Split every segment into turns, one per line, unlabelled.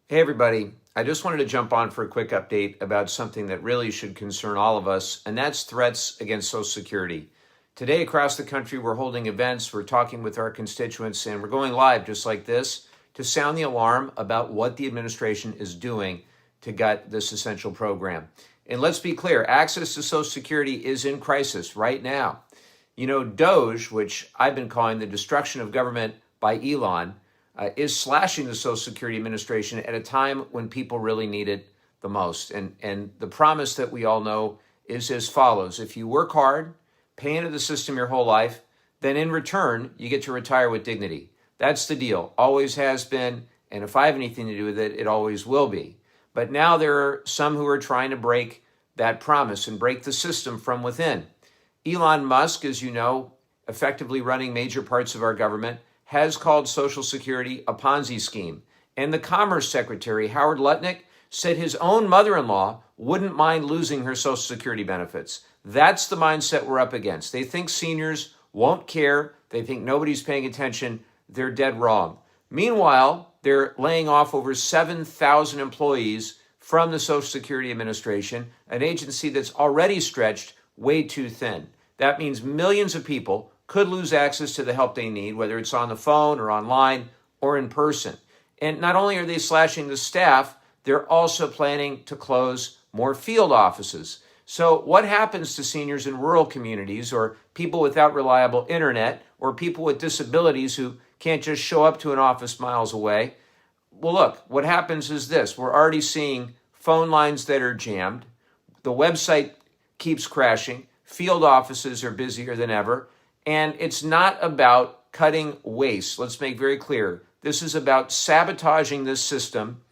Hey, everybody. I just wanted to jump on for a quick update about something that really should concern all of us, and that's threats against Social Security. Today, across the country, we're holding events, we're talking with our constituents, and we're going live just like this to sound the alarm about what the administration is doing to gut this essential program. And let's be clear, access to Social Security is in crisis right now. You know, DOGE, which I've been calling the destruction of government by Elon, is slashing the Social Security Administration at a time when people really need it the most. And the promise that we all know is as follows. If you work hard, pay into the system your whole life, then in return, you get to retire with dignity. That's the deal. Always has been. And if I have anything to do with it, it always will be. But now there are some who are trying to break that promise and break the system from within. Elon Musk, as you know, effectively running major parts of our government, has called Social Security a Ponzi scheme. And the Commerce Secretary, Howard Lutnick, said his own mother-in-law wouldn't mind losing her Social Security benefits. That's the mindset we're up against. They think seniors won't care. They think nobody's paying attention. They're dead wrong. Meanwhile, they're laying off over 7,000 employees from the Social Security Administration, an agency that's already stretched way too thin. That means millions of people could lose access to the help they need, whether it's on the phone or online or in person. And not only are they slashing the staff, they're also planning to close more field offices. So what happens to seniors in rural communities or people without reliable internet or people with disabilities who can't just show up to an office miles away? Well, look, what happens is this. We're already seeing phone lines that are jammed. The website keeps crashing. Field offices are busier than ever. And it's not about cutting waste. Let's make very clear. This is about sabotaging this system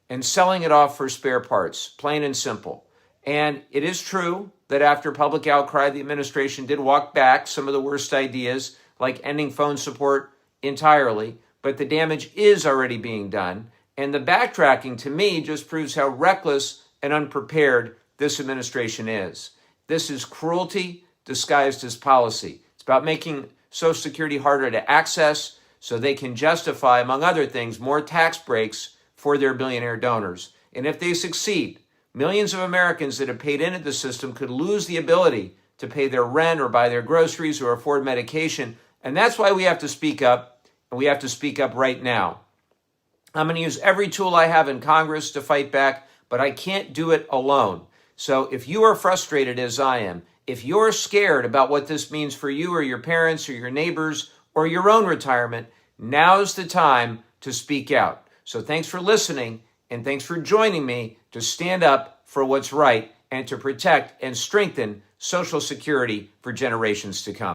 and selling it off for spare parts, plain and simple. And it is true that after public outcry, the administration did walk back some of the worst ideas, like ending phone support entirely, but the damage is already being done. And the backtracking, to me, just proves how reckless and unprepared this administration is. This is cruelty disguised as policy. About making Social Security harder to access so they can justify, among other things, more tax breaks for their billionaire donors. And if they succeed, millions of Americans that have paid into the system could lose the ability to pay their rent or buy their groceries or afford medication. And that's why we have to speak up, and we have to speak up right now. I'm going to use every tool I have in Congress to fight back, but I can't do it alone. So if you are frustrated as I am, if you're scared about what this means for you or your parents or your neighbors or your own retirement, now's the time to speak out. So thanks for listening, and thanks for joining me to stand up for what's right and to protect and strengthen Social Security for generations to come.